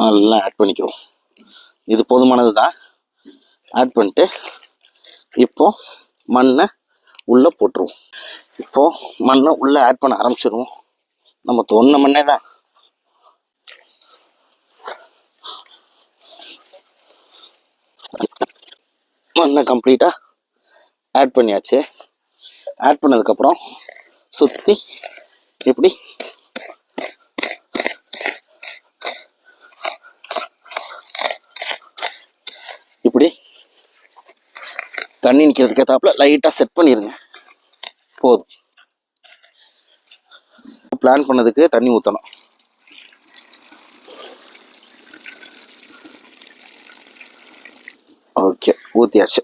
நல்லா ஆட் பண்ணிக்கிறோம். இது போதுமானது தான். ஆட் பண்ணிட்டு இப்போது மண்ணை உள்ளே போட்டுருவோம். இப்போது மண்ணை உள்ளே ஆட் பண்ண ஆரம்பிச்சிடுவோம். நம்ம தோணுன மண்ணே தான். மண்ணை கம்ப்ளீட்டாக ஆட் பண்ணியாச்சு. ஆட் பண்ணதுக்கப்புறம் சுற்றி இப்படி இப்படி தண்ணி நிற்கிறதுக்கு ஏற்றாப்புல லைட்டாக செட் பண்ணிடுங்க. போதும். பிளான் பண்ணதுக்கு தண்ணி ஊற்றணும். ஓகே, ஊற்றியாச்சு.